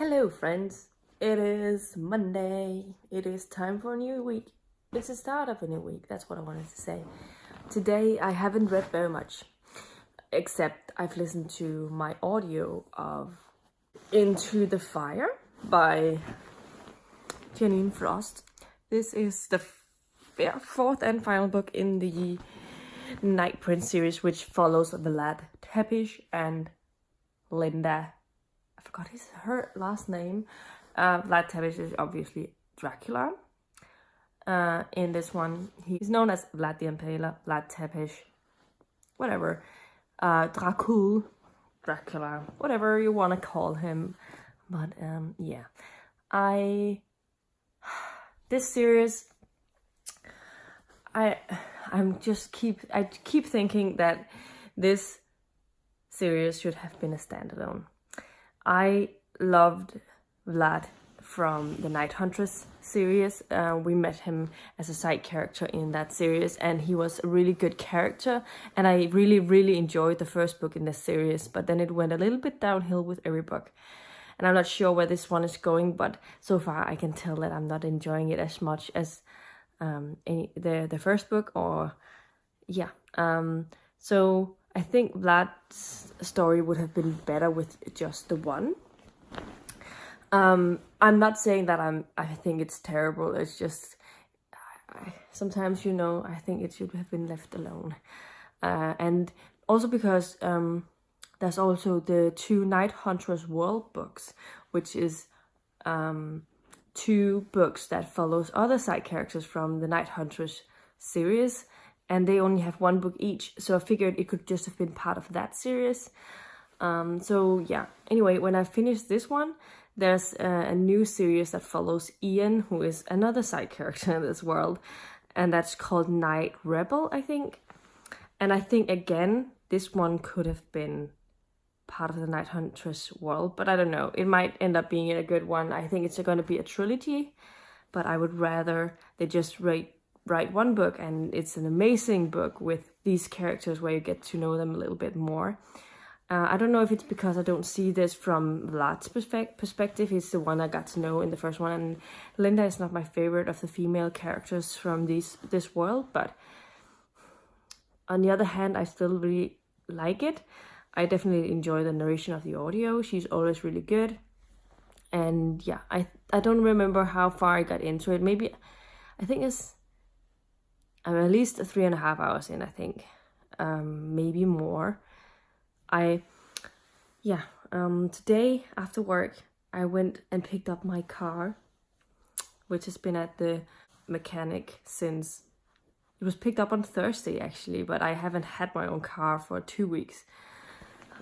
Hello friends, it is Monday, it is time for a new week. It's the start of a new week, that's what I wanted to say. Today I haven't read very much, except I've listened to my audio of Into the Fire by Janine Frost. This is the fourth and final book in the Night Prince series, which follows Vlad Tepes and Linda. I forgot her last name. Vlad Tepes is obviously Dracula. In this one, he's known as Vlad the Impaler, Vlad Tepes, whatever. Dracul, Dracula, whatever you want to call him. But yeah, this series, I keep thinking that this series should have been a standalone. I loved Vlad from the Night Huntress series. We met him as a side character in that series, and he was a really good character, and I really enjoyed the first book in this series, but then it went a little bit downhill with every book. And I'm not sure where this one is going, but so far I can tell that I'm not enjoying it as much as the first book, or yeah. So I think Vlad's story would have been better with just the one. I'm not saying that I think it's terrible. It's just sometimes, I think it should have been left alone. And also because there's also the two Night Huntress World books, which is two books that follows other side characters from the Night Huntress series. And they only have one book each, so I figured it could just have been part of that series. So yeah, anyway, when I finished this one, there's a new series that follows Ian, who is another side character in this world, and that's called Night Rebel, I think. And I think, again, this one could have been part of the Night Huntress world, but I don't know. It might end up being a good one. I think it's going to be a trilogy, but I would rather they just write one book, and it's an amazing book with these characters where you get to know them a little bit more. I don't know if it's because I don't see this from Vlad's perspective. He's the one I got to know in the first one, and Linda is not my favorite of the female characters from this world, but on the other hand, I still really like it. I definitely enjoy the narration of the audio. She's always really good. And yeah, I don't remember how far I got into it. Maybe, I think I'm at least 3.5 hours in, I think. Maybe more. Today after work, I went and picked up my car, which has been at the mechanic since, it was picked up on Thursday actually, but I haven't had my own car for 2 weeks.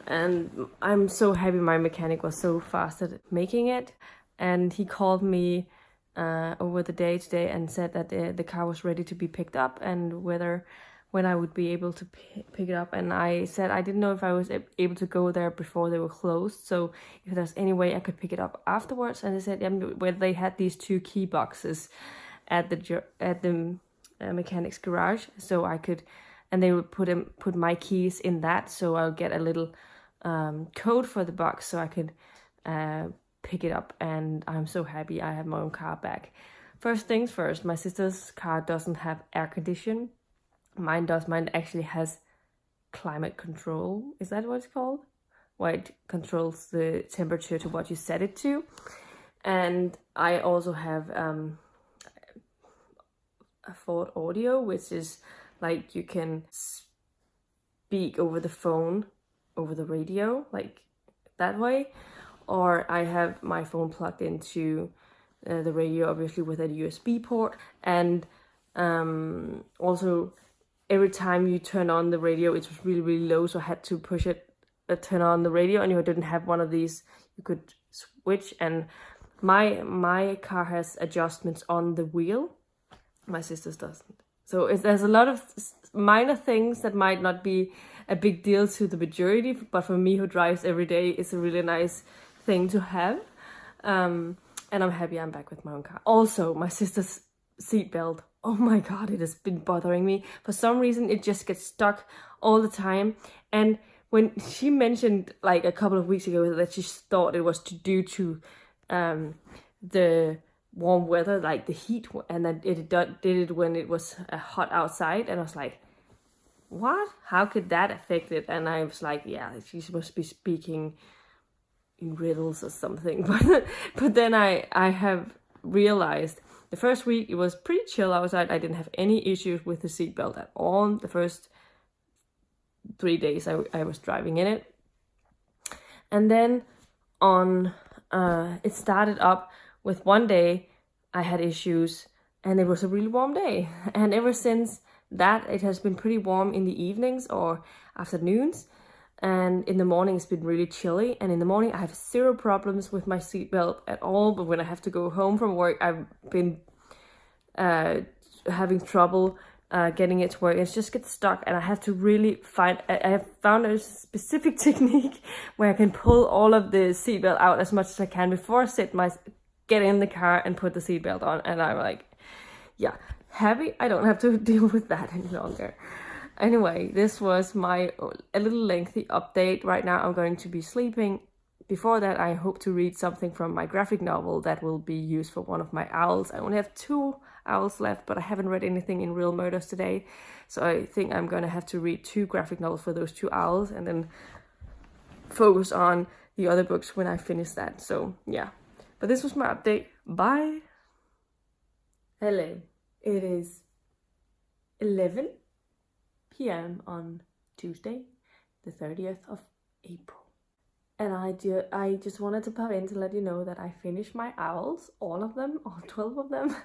And I'm so happy my mechanic was so fast at making it. And he called me over the day today and said that the car was ready to be picked up, and when I would be able to pick it up. And I said I didn't know if I was able to go there before they were closed, so if there's any way I could pick it up afterwards. And they said where they had these two key boxes at the mechanic's garage, so I could, and they would put my keys in that, so I'll get a little code for the box so I could pick it up. And I'm so happy I have my own car back. First things first, my sister's car doesn't have air conditioning. Mine does. Mine actually has climate control. Is that what it's called? Where it controls the temperature to what you set it to. And I also have a Ford Audio, which is like you can speak over the phone, over the radio, like that way. Or I have my phone plugged into the radio, obviously with a USB port. And also, every time you turn on the radio, it was really low, so I had to push it, turn on the radio, and you didn't have one of these you could switch. And my car has adjustments on the wheel, my sister's doesn't. So there's a lot of minor things that might not be a big deal to the majority, but for me who drives every day, it's a really nice thing to have. And I'm happy I'm back with my own car. Also, my sister's seatbelt, oh my god, it has been bothering me. For some reason, it just gets stuck all the time. And when she mentioned like a couple of weeks ago that she thought it was due to the warm weather, like the heat, and that it did it when it was hot outside, and I was like, what? How could that affect it? And I was like, yeah, she must be speaking in riddles or something. But then I have realized the first week it was pretty chill outside. I didn't have any issues with the seatbelt at all. The first 3 days I was driving in it. And then it started up with one day I had issues, and it was a really warm day. And ever since that, it has been pretty warm in the evenings or afternoons. And in the morning, it's been really chilly. And in the morning, I have zero problems with my seatbelt at all. But when I have to go home from work, I've been having trouble getting it to work. It just gets stuck, and I have to really I have found a specific technique where I can pull all of the seatbelt out as much as I can before I get in the car and put the seatbelt on. And I'm like, yeah, happy I don't have to deal with that any longer. Anyway, this was a little lengthy update. Right now I'm going to be sleeping. Before that, I hope to read something from my graphic novel that will be used for one of my owls. I only have 2 owls left, but I haven't read anything in Real Murders today. So I think I'm going to have to read 2 graphic novels for those 2 owls and then focus on the other books when I finish that. So yeah, but this was my update. Bye. Hello. It is 11 p.m. on Tuesday, the 30th of April. And I just wanted to pop in to let you know that I finished my owls, all of them, all 12 of them,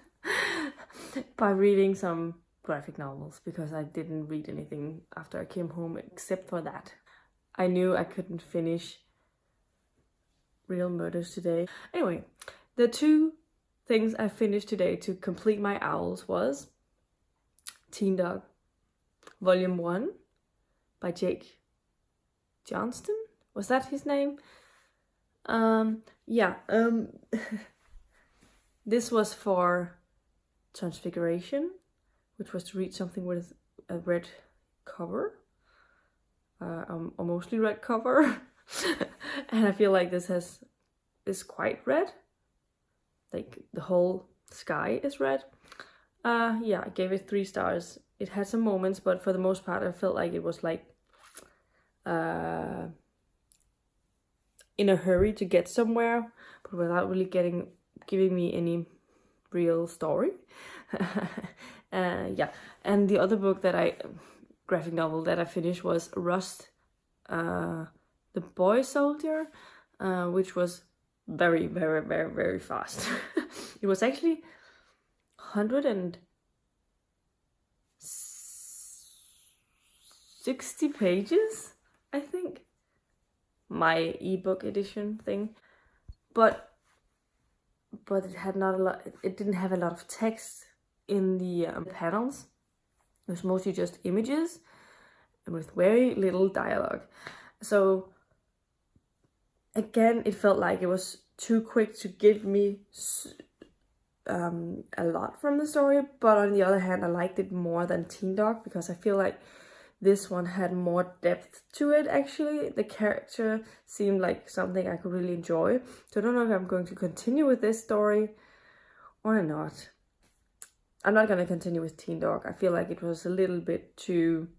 by reading some graphic novels, because I didn't read anything after I came home except for that. I knew I couldn't finish Real Murders today. Anyway, the 2 things I finished today to complete my owls was Teen Dog Volume 1 by Jake Johnston. Was that his name? This was for Transfiguration, which was to read something with a red cover, a mostly red cover. And I feel like this is quite red. Like the whole sky is red. Yeah, I gave it 3 stars. It had some moments, but for the most part, I felt like it was like in a hurry to get somewhere, but without really giving me any real story. Yeah, and the other book graphic novel that I finished was Rust, the Boy Soldier, which was very, very, very, very fast. It was actually 160 pages, I think. My ebook edition thing, but it had not a lot. It didn't have a lot of text in the panels. It was mostly just images and with very little dialogue. So again, it felt like it was too quick to give me a lot from the story. But on the other hand, I liked it more than Teen Dog, because I feel like this one had more depth to it, actually. The character seemed like something I could really enjoy. So I don't know if I'm going to continue with this story or not. I'm not going to continue with Teen Dog. I feel like it was a little bit too...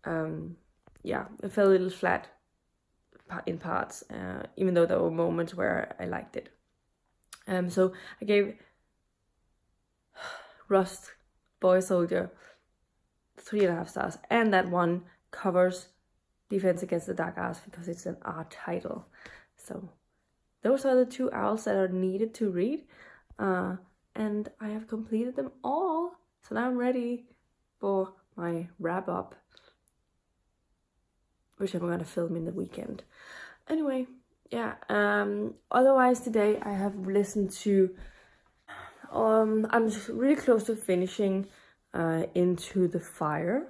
yeah, it felt a little flat in parts, even though there were moments where I liked it. So I gave Rust, Boy Soldier, 3.5 stars, and that one covers Defense Against the Dark Arts because it's an art title. So those are the 2 owls that are needed to read, and I have completed them all. So now I'm ready for my wrap up, which I'm gonna film in the weekend. Anyway, yeah. Otherwise today I have listened to. I'm really close to finishing Into the Fire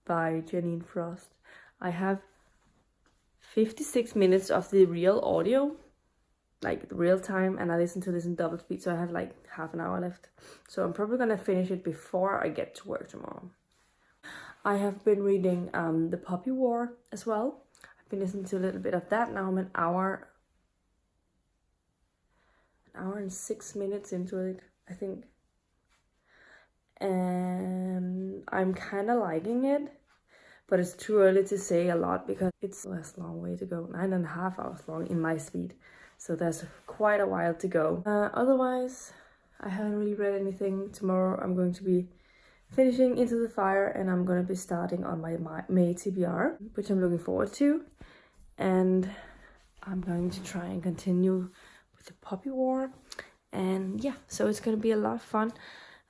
by Janine Frost. I have 56 minutes of the real audio, like real time, and I listen to this in double speed, so I have like half an hour left. So I'm probably gonna finish it before I get to work tomorrow. I have been reading The Puppy War as well. I've been listening to a little bit of that. Now I'm an hour an hour and 6 minutes into it, I think. And I'm kind of liking it, but it's too early to say a lot because it's a long way to go, 9.5 hours long in my speed. So there's quite a while to go. Otherwise, I haven't really read anything. Tomorrow I'm going to be finishing Into the Fire, and I'm going to be starting on my May TBR, which I'm looking forward to. And I'm going to try and continue with the Poppy War. And yeah, so it's going to be a lot of fun.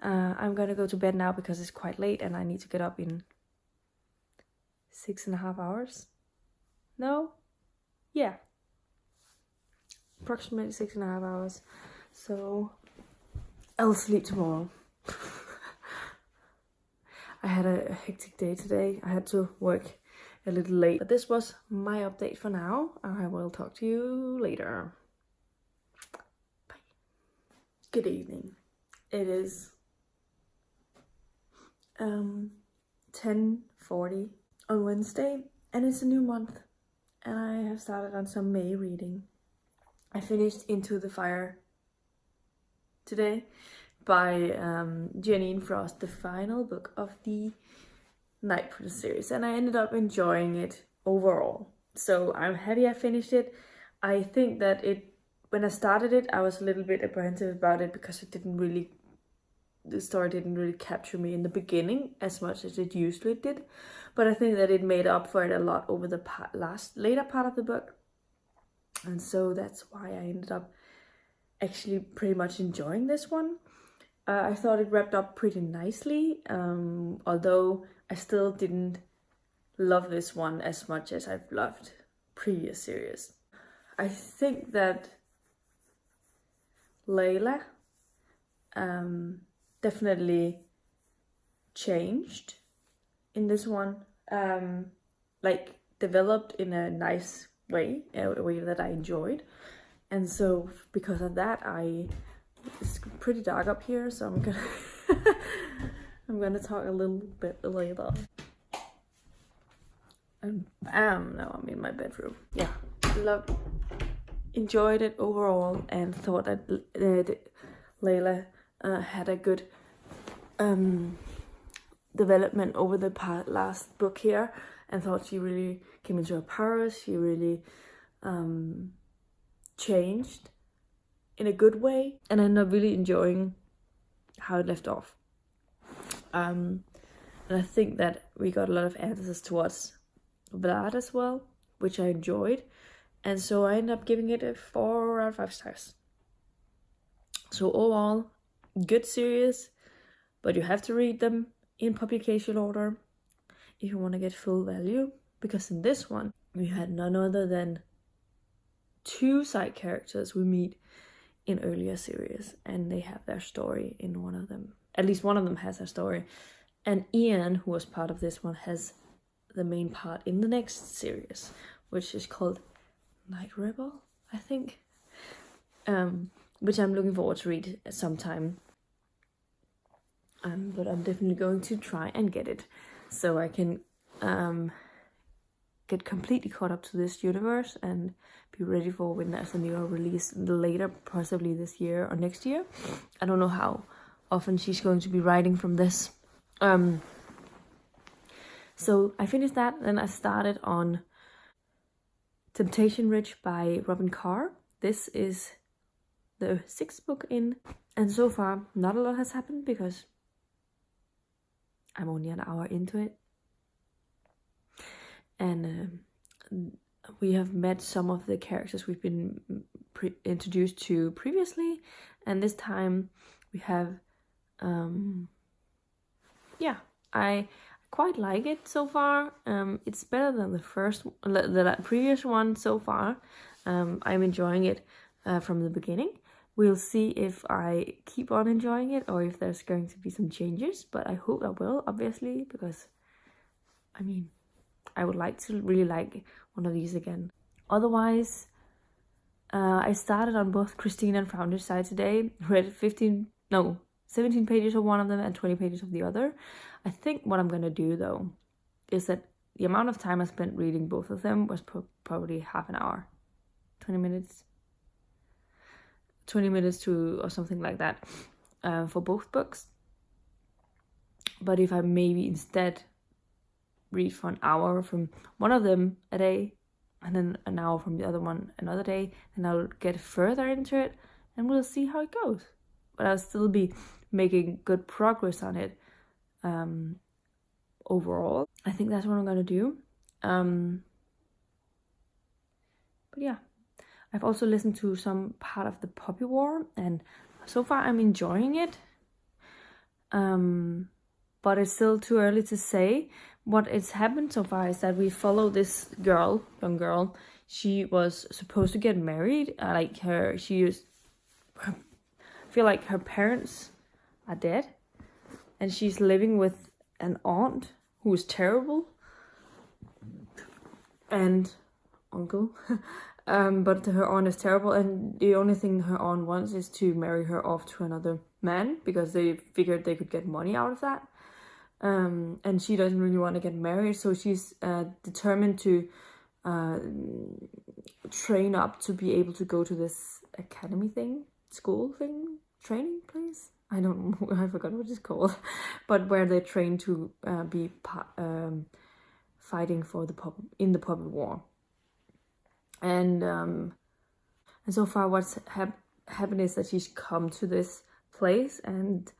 I'm going to go to bed now because it's quite late and I need to get up in 6.5 hours. No? Yeah. Approximately 6.5 hours. So I'll sleep tomorrow. I had a hectic day today. I had to work a little late. But this was my update for now. I will talk to you later. Bye. Good evening. It is 10:40 on Wednesday, and it's a new month. And I have started on some May reading. I finished Into the Fire today by Janine Frost, the final book of the Night Prince series, and I ended up enjoying it overall. So I'm happy I finished it. I think that when I started it, I was a little bit apprehensive about it because the story didn't really capture me in the beginning as much as it usually did. But I think that it made up for it a lot over the later part of the book. And so that's why I ended up actually pretty much enjoying this one. I thought it wrapped up pretty nicely, although I still didn't love this one as much as I've loved previous series. I think that Layla definitely changed in this one, like developed in a nice way, a way that I enjoyed. And so because of that, it's pretty dark up here, so I'm gonna talk a little bit later. And now I'm in my bedroom. Yeah, enjoyed it overall, and thought that Layla had a good development over the last book here, and thought she really came into her powers. She really changed in a good way, and I'm not really enjoying how it left off. And I think that we got a lot of answers towards Vlad as well, which I enjoyed, and so I ended up giving it a 4 out of 5 stars. So overall, good series, but you have to read them in publication order if you want to get full value, because in this one we had none other than 2 side characters we meet in earlier series, and they have their story in one of them. At least one of them has their story, and Ian, who was part of this one, has the main part in the next series, which is called Night Rebel, I think, which I'm looking forward to read at some time. But I'm definitely going to try and get it, so I can get completely caught up to this universe and be ready for when there's a new release later, possibly this year or next year. I don't know how often she's going to be writing from this. So I finished that, then I started on Temptation Ridge by Robin Carr. This is the 6th book in, and so far not a lot has happened because I'm only an hour into it. And we have met some of the characters we've been introduced to previously, and this time we have I quite like it so far. It's better than the previous one so far. I'm enjoying it from the beginning. We'll see if I keep on enjoying it or if there's going to be some changes, but I hope I will, obviously, because I mean, I would like to really like one of these again. Otherwise, I started on both Christine and Founder's side today. Read 17 pages of one of them and 20 pages of the other. I think what I'm gonna do though is that the amount of time I spent reading both of them was probably half an hour, 20 minutes. 20 minutes to or something like that for both books. But if I maybe instead read for an hour from one of them a day and then an hour from the other one another day, then I'll get further into it and we'll see how it goes. But I'll still be making good progress on it overall. I think that's what I'm gonna do. But yeah, I've also listened to some part of the Puppy War, and so far I'm enjoying it. But it's still too early to say. What has happened so far is that we follow this young girl. She was supposed to get married. I feel like her parents are dead, and she's living with an aunt who is terrible, and uncle. But her aunt is terrible, and the only thing her aunt wants is to marry her off to another man because they figured they could get money out of that. And she doesn't really want to get married, so she's determined to train up to be able to go to this academy thing, school thing, training place. I don't know, I forgot what it's called, but where they train to be fighting for in the Puppy War. And so far what's happened is that she's come to this place and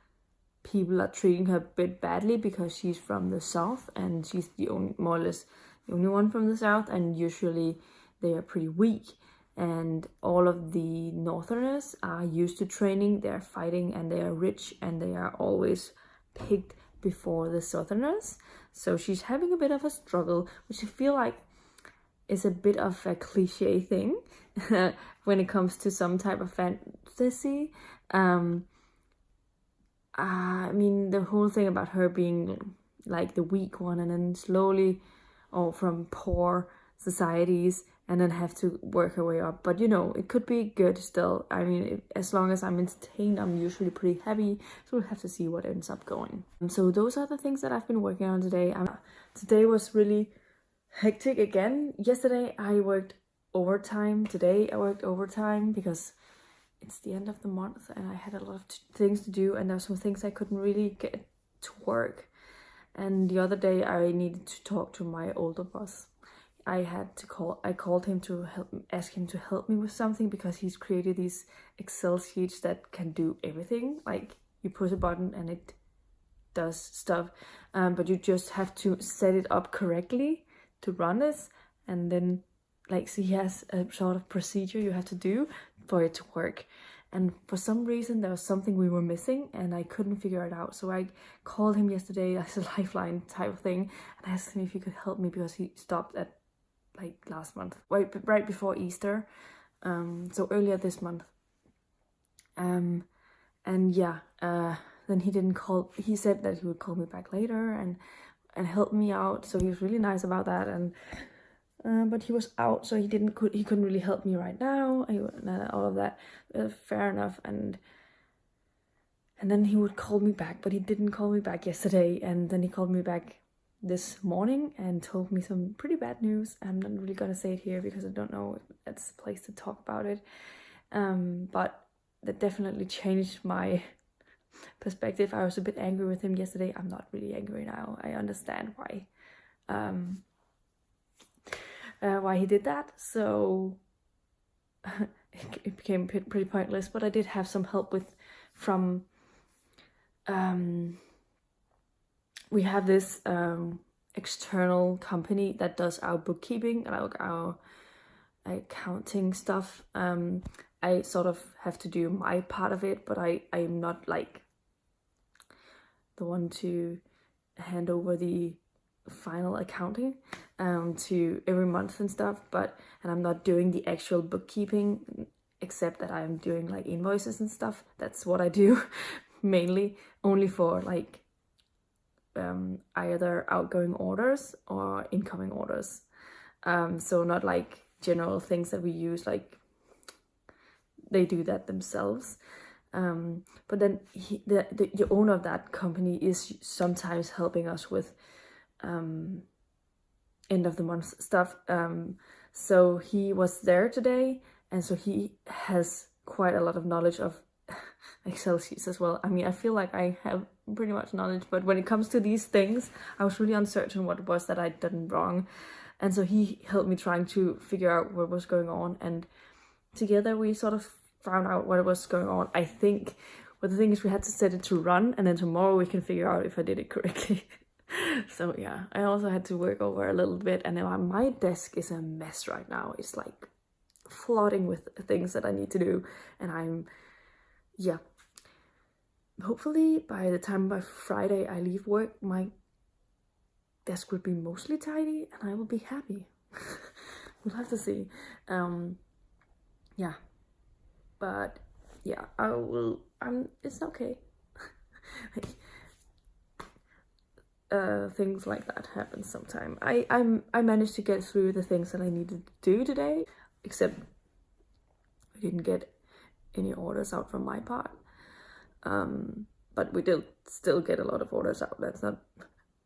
people are treating her a bit badly because she's from the south and she's more or less the only one from the south, and usually they are pretty weak, and all of the northerners are used to training, they're fighting, and they are rich, and they are always picked before the southerners. So she's having a bit of a struggle, which I feel like is a bit of a cliche thing when it comes to some type of fantasy. I mean, the whole thing about her being like the weak one and then slowly, or from poor societies, and then have to work her way up. But you know, it could be good still. I mean, as long as I'm entertained, I'm usually pretty happy. So we'll have to see what ends up going. So those are the things that I've been working on today. Today was really hectic again. Yesterday I worked overtime. Today I worked overtime because it's the end of the month and I had a lot of things to do, and there were some things I couldn't really get to work. And the other day I needed to talk to my older boss. I called him to ask him to help me with something because he's created these Excel sheets that can do everything. Like you push a button and it does stuff, but you just have to set it up correctly to run this, and then so he has a sort of procedure you have to do for it to work. And for some reason there was something we were missing and I couldn't figure it out. So I called him yesterday as a lifeline type of thing and I asked him if he could help me because he stopped at like last month, right before Easter, so earlier this month. And yeah, then he didn't call. He said that he would call me back later and help me out. So he was really nice about that. And but he was out, so he couldn't really help me right now. All of that, fair enough. And then he would call me back, but he didn't call me back yesterday. And then he called me back this morning and told me some pretty bad news. I'm not really gonna say it here because I don't know if that's the place to talk about it. But that definitely changed my perspective. I was a bit angry with him yesterday. I'm not really angry now. I understand why. Why he did that, so it became pretty pointless. But I did have some help from we have this external company that does our bookkeeping, like our accounting stuff. I sort of have to do my part of it, but I'm not like the one to hand over the final accounting to every month and stuff, and I'm not doing the actual bookkeeping, except that I'm doing like invoices and stuff. That's what I do mainly, only for like either outgoing orders or incoming orders, so not like general things that we use, like they do that themselves. But then the owner of that company is sometimes helping us with end of the month stuff. So he was there today, and so he has quite a lot of knowledge of Excel sheets as well. I mean, I feel like I have pretty much knowledge, but when it comes to these things, I was really uncertain what it was that I'd done wrong. And so he helped me trying to figure out what was going on, and together we sort of found out what was going on, I think. But the thing is, we had to set it to run, and then tomorrow we can figure out if I did it correctly. So yeah, I also had to work over a little bit, and now my desk is a mess right now. It's like flooding with things that I need to do, and yeah. Hopefully by Friday I leave work, my desk will be mostly tidy, and I will be happy. We'll have to see. Yeah, but yeah, it's okay. Things like that happen sometime. I managed to get through the things that I needed to do today, except I didn't get any orders out from my part. But we did still get a lot of orders out. That's not,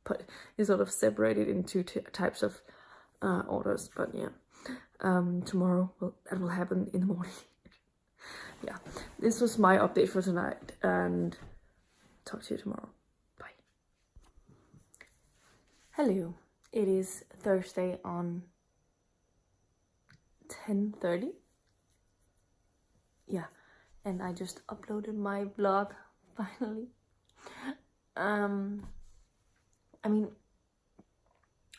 but it's sort of separated into two types of orders. But yeah, tomorrow that will happen in the morning. Yeah, this was my update for tonight, and talk to you tomorrow. Bye. Hello, it is Thursday on 10:30. Yeah, and I just uploaded my vlog finally. I mean,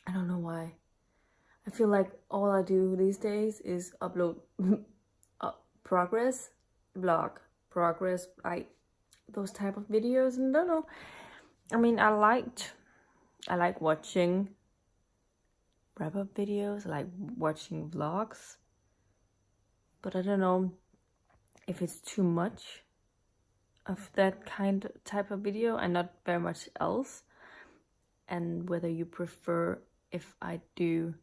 I don't know why. I feel like all I do these days is upload progress, vlog, progress, those type of videos, and I don't know. I mean, I like watching wrap-up videos, I like watching vlogs, but I don't know if it's too much of that type of video and not very much else, and whether you prefer if I do,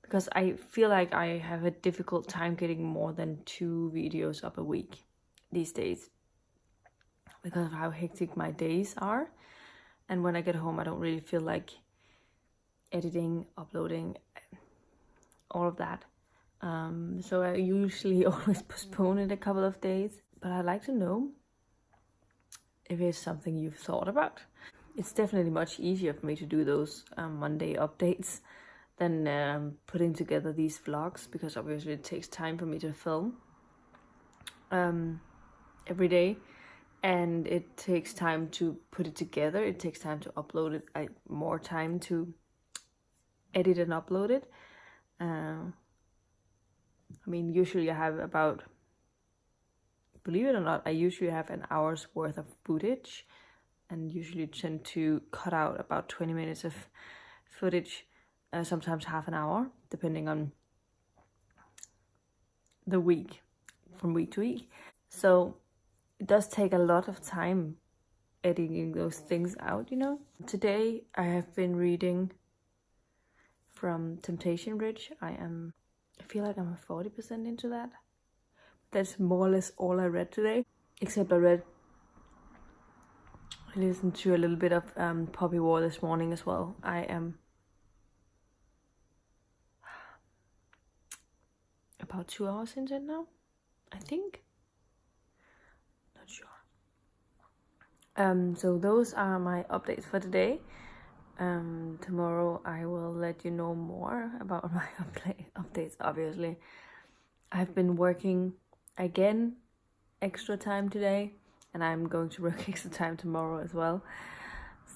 because I feel like I have a difficult time getting more than 2 videos up a week these days because of how hectic my days are, and when I get home I don't really feel like editing, uploading, all of that. So I usually always postpone it a couple of days, but I'd like to know if it's something you've thought about. It's definitely much easier for me to do those Monday updates than putting together these vlogs, because obviously it takes time for me to film every day, and it takes time to put it together, it takes time to upload it, more time to edit and upload it. I mean, usually I have about, believe it or not, I usually have an hour's worth of footage, and usually tend to cut out about 20 minutes of footage, sometimes half an hour, depending on the week, from week to week. So it does take a lot of time editing those things out, you know. Today I have been reading from Temptation Ridge. I feel like I'm 40% into that. That's more or less all I read today, except I listened to a little bit of Poppy War this morning as well. I am about 2 hours into it now, I think. Not sure. So those are my updates for today. Tomorrow I will let you know more about my updates, obviously. I've been working again extra time today, and I'm going to work extra time tomorrow as well.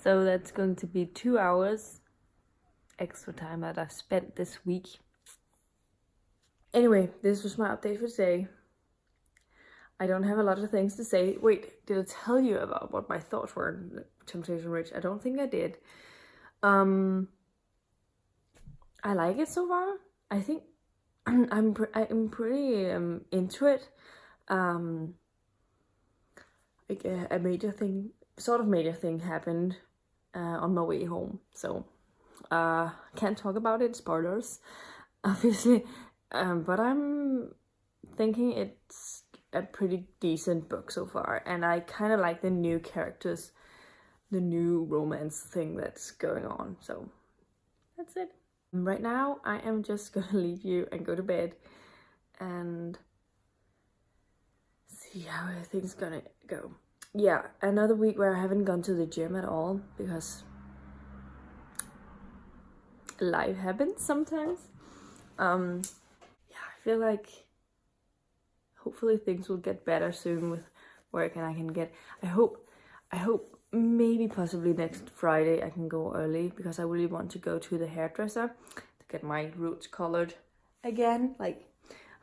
So that's going to be 2 hours extra time that I've spent this week. Anyway, this was my update for today. I don't have a lot of things to say. Wait, did I tell you about what my thoughts were on Temptation Ridge? I don't think I did. I like it so far. I think I'm pretty into it. Like a major thing happened on my way home, so can't talk about it, spoilers obviously, but I'm thinking it's a pretty decent book so far, and I kind of like the new characters, the new romance thing that's going on. So that's it. Right now I am just gonna leave you and go to bed, and see how everything's gonna go. Yeah, another week where I haven't gone to the gym at all because life happens sometimes. Yeah, I feel like hopefully things will get better soon with work, and I can get, I hope maybe possibly next Friday I can go early, because I really want to go to the hairdresser to get my roots colored again. Like,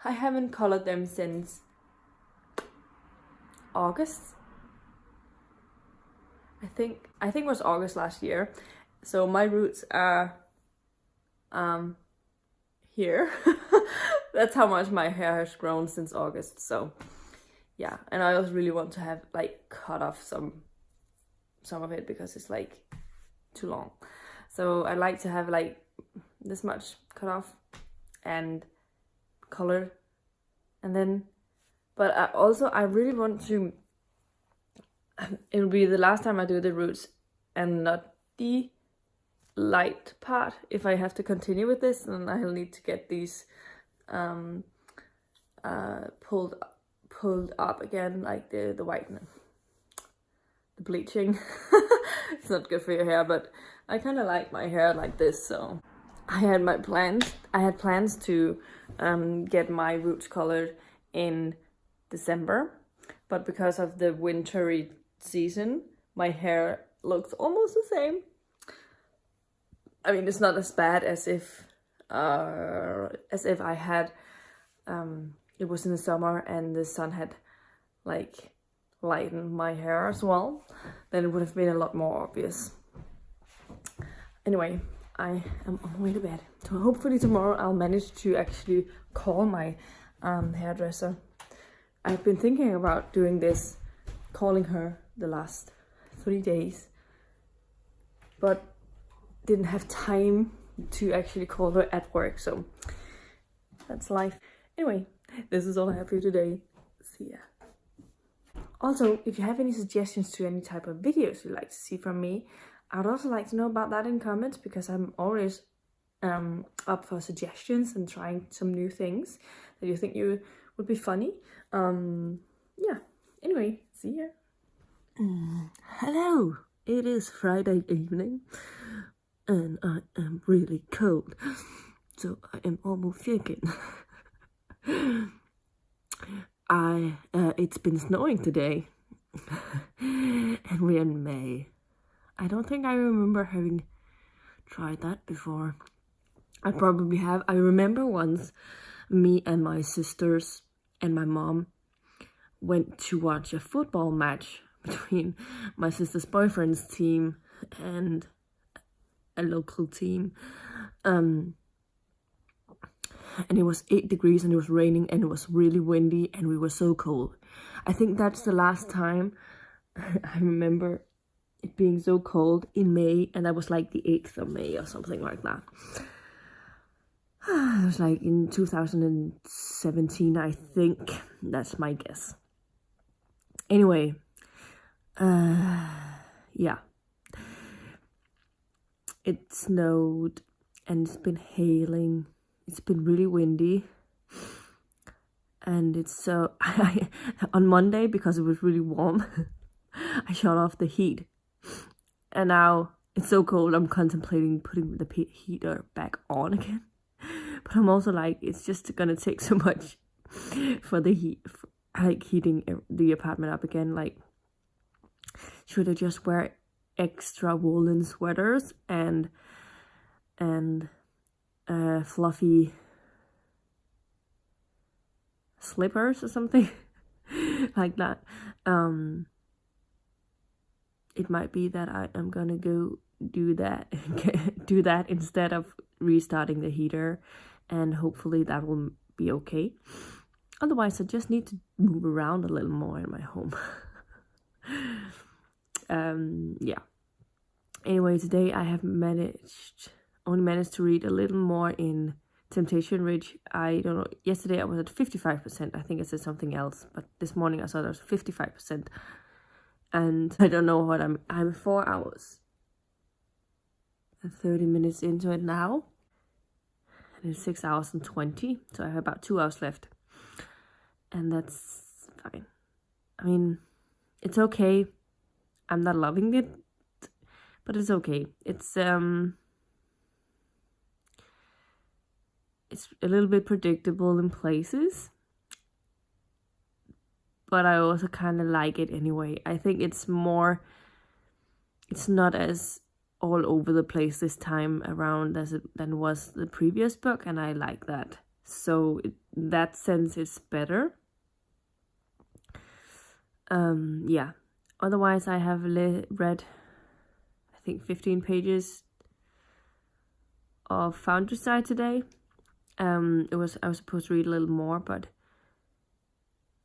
I haven't colored them since August. I think it was August last year. So my roots are here. That's how much my hair has grown since August. So yeah, and I also really want to have like cut off some of it because it's like too long. So I like to have like this much cut off and colored, and then, but I really want to, it'll be the last time I do the roots and not the light part. If I have to continue with this, then I'll need to get these pulled up again, like the whitening, the bleaching. It's not good for your hair, but I kind of like my hair like this. So I had plans to get my roots colored in December, but because of the wintry season, my hair looks almost the same. I mean, it's not as bad as if I had it was in the summer and the sun had like lightened my hair as well. Then it would have been a lot more obvious. Anyway, I am on my way to bed. So hopefully tomorrow I'll manage to actually call my hairdresser. I've been thinking about doing this, calling her the last 3 days, but didn't have time to actually call her at work, so that's life. Anyway, this is all I have for you today. See ya. Also, if you have any suggestions to any type of videos you'd like to see from me, I'd also like to know about that in comments, because I'm always up for suggestions and trying some new things that you think you would be funny. Yeah, anyway, see ya. Hello, it is Friday evening and I am really cold, so I am almost shaking. It's been snowing today and we're in May. I don't think I remember having tried that before. I probably have. I remember once me and my sisters and my mom went to watch a football match between my sister's boyfriend's team and a local team. And it was 8 degrees and it was raining and it was really windy and we were so cold. I think that's the last time I remember it being so cold in May, and that was like the 8th of May or something like that. It was like in 2017, I think. That's my guess. Anyway, yeah. It snowed and it's been hailing. It's been really windy. And it's so... on Monday, because it was really warm, I shut off the heat. And now it's so cold, I'm contemplating putting the heater back on again. But I'm also like, it's just gonna take so much for the heat, like heating the apartment up again. Like, should I just wear extra woolen sweaters and fluffy slippers or something like that? It might be that I am gonna go do that instead of restarting the heater, and hopefully that will be okay. Otherwise, I just need to move around a little more in my home. Yeah. Anyway, today I have only managed to read a little more in Temptation Ridge. I don't know, yesterday I was at 55%. I think I said something else, but this morning I saw there was 55%. And I don't know what I'm 4 hours and 30 minutes into it now. And it's 6 hours and 20. So I have about 2 hours left. And that's fine. I mean, it's okay. I'm not loving it, but it's okay. It's a little bit predictable in places, but I also kind of like it anyway. I think it's not as all over the place this time around than was the previous book, and I like that. So in that sense, it's better. Yeah. Otherwise, I have read, I think, 15 pages of Foundricide today. I was supposed to read a little more, but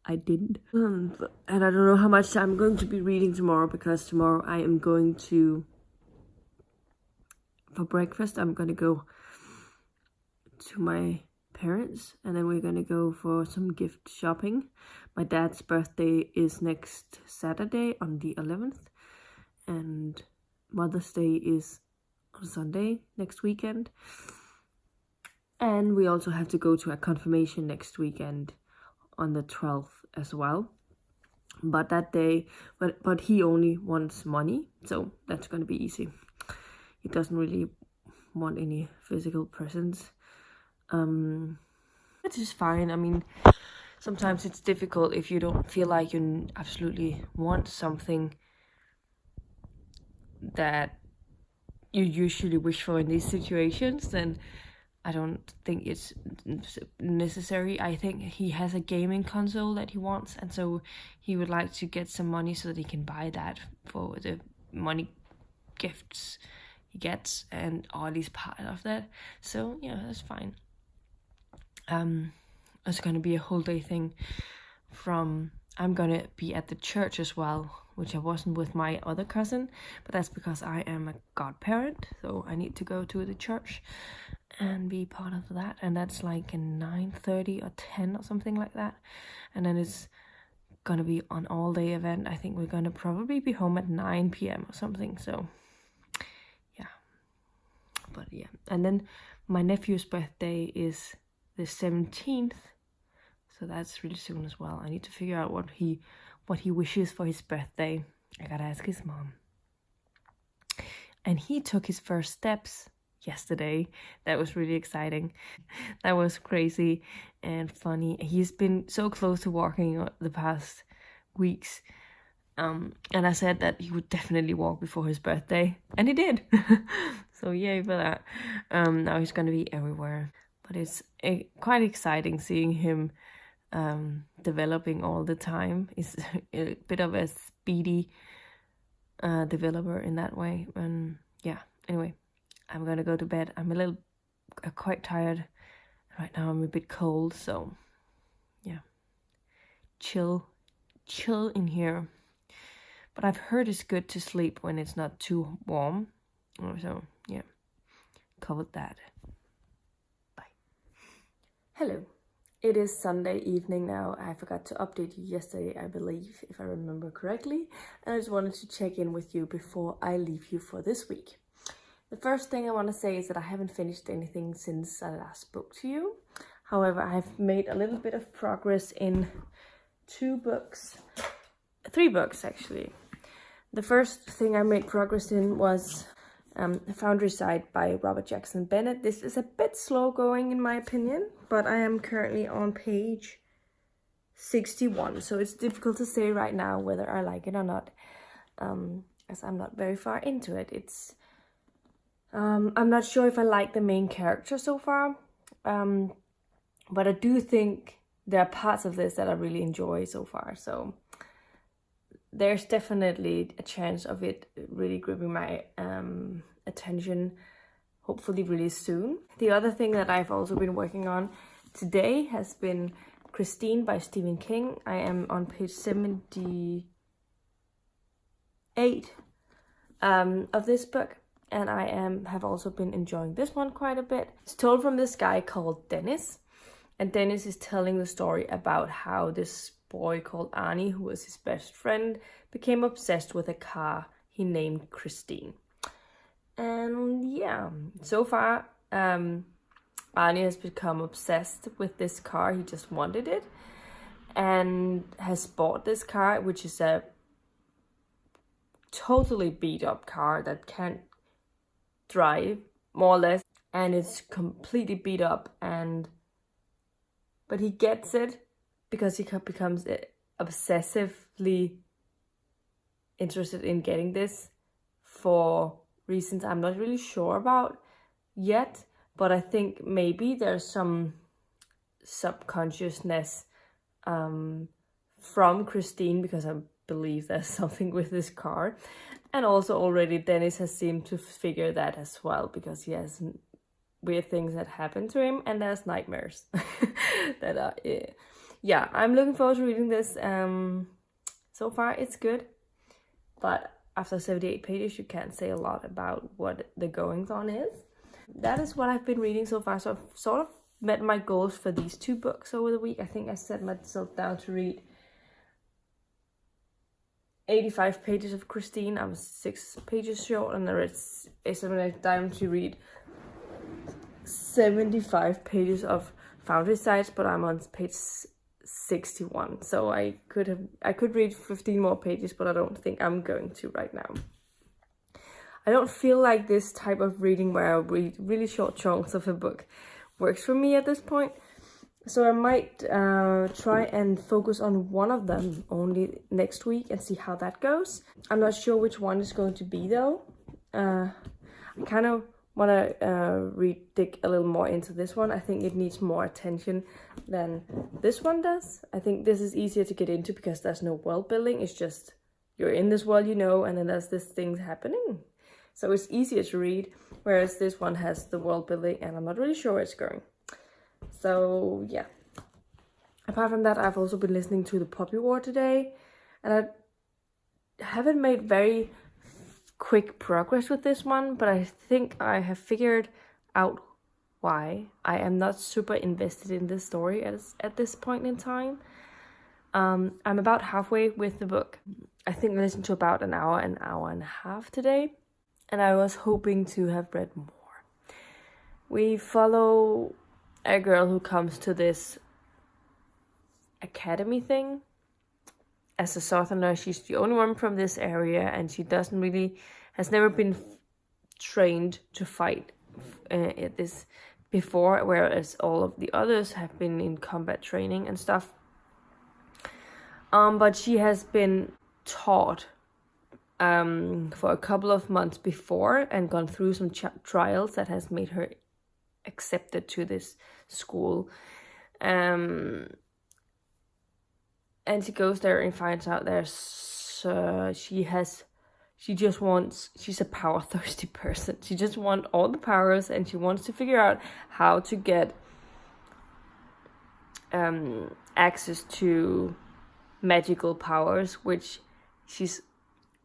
I didn't. And I don't know how much I'm going to be reading tomorrow, because tomorrow I am going to, for breakfast, I'm going to go to my parents, and then we're going to go for some gift shopping. My dad's birthday is next Saturday on the 11th, and Mother's Day is on Sunday next weekend. And we also have to go to a confirmation next weekend on the 12th as well. But that day, but he only wants money, so that's going to be easy. He doesn't really want any physical presents. Which is fine. I mean, sometimes it's difficult if you don't feel like you absolutely want something that you usually wish for in these situations, then I don't think it's necessary. I think he has a gaming console that he wants, and so he would like to get some money so that he can buy that for the money gifts he gets, and all is part of that. So yeah, that's fine. It's gonna be a whole day thing. I'm gonna be at the church as well, which I wasn't with my other cousin, but that's because I am a godparent, so I need to go to the church and be part of that, and that's like in 9:30 or 10 or something like that, and then it's gonna be an all-day event. I think we're gonna probably be home at 9 p.m. or something, so yeah. But yeah, and then my nephew's birthday is the 17th, so that's really soon as well. I need to figure out what he wishes for his birthday. I gotta ask his mom. And he took his first steps yesterday. That was really exciting. That was crazy and funny. He's been so close to walking the past weeks, and I said that he would definitely walk before his birthday, and he did. So yay for that. Now he's gonna be everywhere, but it's quite exciting seeing him developing all the time. He's a bit of a speedy developer in that way. And yeah, anyway, I'm gonna go to bed. I'm quite tired right now. I'm a bit cold, so yeah, chill in here. But I've heard it's good to sleep when it's not too warm, so yeah, covered that. Bye. Hello. It is Sunday evening now. I forgot to update you yesterday, I believe, if I remember correctly, and I just wanted to check in with you before I leave you for this week. The first thing I want to say is that I haven't finished anything since I last spoke to you. However, I have made a little bit of progress in 3 books actually. The first thing I made progress in was Foundricide by Robert Jackson Bennett. This is a bit slow going in my opinion, but I am currently on page 61, so it's difficult to say right now whether I like it or not, as I'm not very far into it. I'm not sure if I like the main character so far, but I do think there are parts of this that I really enjoy so far, so there's definitely a chance of it really gripping my attention, hopefully really soon. The other thing that I've also been working on today has been Christine by Stephen King. I am on page 78 of this book, and I have also been enjoying this one quite a bit. It's told from this guy called Dennis, and Dennis is telling the story about how this boy called Arnie, who was his best friend, became obsessed with a car he named Christine. And yeah, so far Arnie has become obsessed with this car. He just wanted it, and has bought this car, which is a totally beat up car that can't drive, more or less, and it's completely beat up, but he gets it because he becomes obsessively interested in getting this for reasons I'm not really sure about yet, but I think maybe there's some subconsciousness from Christine, because I believe there's something with this car, and also already Dennis has seemed to figure that as well, because he has weird things that happen to him, and there's nightmares that are yeah, I'm looking forward to reading this. So far it's good, but after 78 pages you can't say a lot about what the goings on is. That is what I've been reading so far. So I've sort of met my goals for these 2 books over the week. I think I set myself down to read 85 pages of Christine. I'm 6 pages short, and it's time to read 75 pages of Foundry Sites, but I'm on page 61, so I could read 15 more pages, but I don't think I'm going to right now. I don't feel like this type of reading where I read really short chunks of a book works for me at this point, so I might try and focus on one of them only next week and see how that goes. I'm not sure which one is going to be though. I kind of want to dig a little more into this one. I think it needs more attention than this one does. I think this is easier to get into because there's no world building. It's just you're in this world, you know, and then there's this thing happening. So it's easier to read, whereas this one has the world building and I'm not really sure where it's going. So yeah. Apart from that, I've also been listening to The Puppy War today, and I haven't made very quick progress with this one, but I think I have figured out why I am not super invested in this story at this point in time. I'm about halfway with the book. I think I listened to about an hour and a half today, and I was hoping to have read more. We follow a girl who comes to this academy thing. As a southerner, she's the only one from this area, and she has never been trained to fight at this before, whereas all of the others have been in combat training and stuff. But she has been taught for a couple of months before and gone through some trials that has made her accepted to this school. And she goes there and finds out she's a power thirsty person. She just wants all the powers, and she wants to figure out how to get access to magical powers, which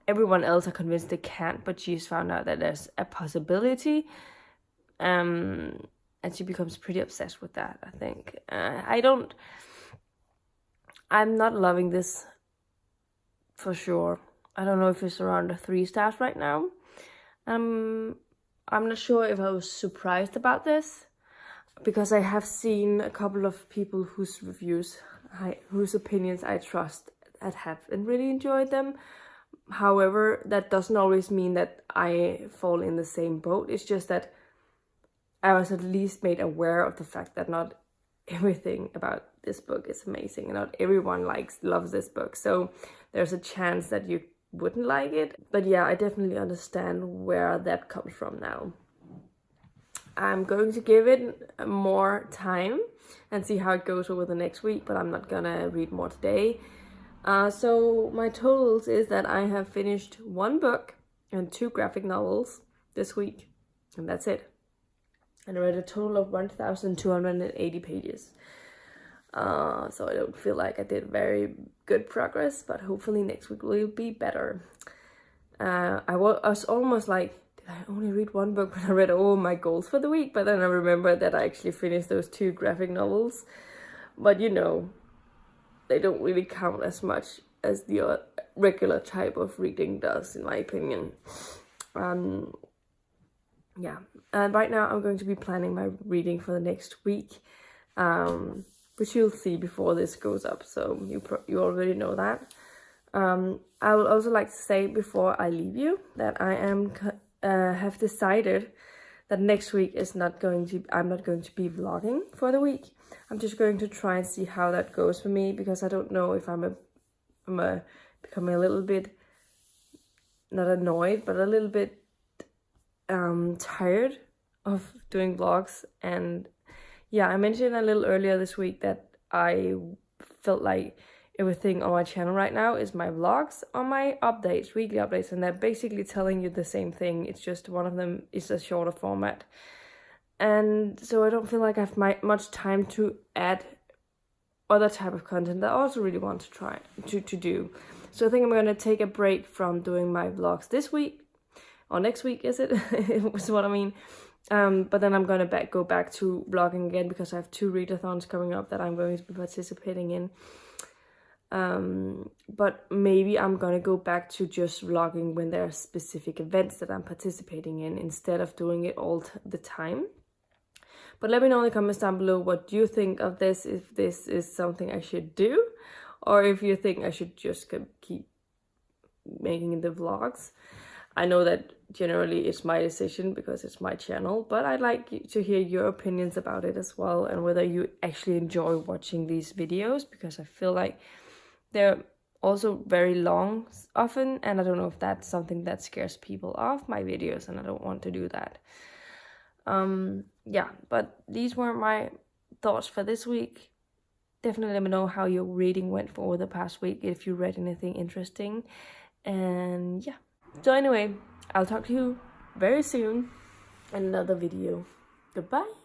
everyone else are convinced they can't, but she's found out that there's a possibility. And she becomes pretty obsessed with that, I think. I'm not loving this for sure. I don't know if it's around the 3 stars right now. I'm not sure if I was surprised about this, because I have seen a couple of people whose opinions I trust that haven't really enjoyed them. However, that doesn't always mean that I fall in the same boat. It's just that I was at least made aware of the fact that not everything about this book is amazing, and not everyone loves this book, so there's a chance that you wouldn't like it. But yeah, I definitely understand where that comes from now. I'm going to give it more time and see how it goes over the next week, but I'm not gonna read more today. So my totals is that I have finished 1 book and 2 graphic novels this week, and that's it. And I read a total of 1,280 pages. So I don't feel like I did very good progress, but hopefully next week will be better. I was almost like, did I only read 1 book when I read all my goals for the week? But then I remembered that I actually finished those 2 graphic novels. But you know, they don't really count as much as the regular type of reading does, in my opinion. Yeah, and right now I'm going to be planning my reading for the next week. which you'll see before this goes up, so you already know that. I would also like to say before I leave you that I have decided that next week I'm not going to be vlogging for the week. I'm just going to try and see how that goes for me, because I don't know if I'm becoming a little bit, not annoyed, but a little bit tired of doing vlogs. And yeah, I mentioned a little earlier this week that I felt like everything on my channel right now is my vlogs or my updates, weekly updates, and they're basically telling you the same thing. It's just one of them is a shorter format. And so I don't feel like I have much time to add other type of content that I also really want to try to do. So I think I'm going to take a break from doing my vlogs this week, or next week, is it? Is what I mean. But then I'm going to go back to vlogging again, because I have 2 readathons coming up that I'm going to be participating in. But maybe I'm gonna go back to just vlogging when there are specific events that I'm participating in, instead of doing it all the time. But let me know in the comments down below what you think of this, if this is something I should do, or if you think I should just keep making the vlogs. I know that generally it's my decision because it's my channel, but I'd like to hear your opinions about it as well, and whether you actually enjoy watching these videos, because I feel like they're also very long often, and I don't know if that's something that scares people off my videos, and I don't want to do that. Yeah, but these were my thoughts for this week. Definitely let me know how your reading went for the past week, if you read anything interesting. And yeah, so anyway, I'll talk to you very soon in another video. Goodbye.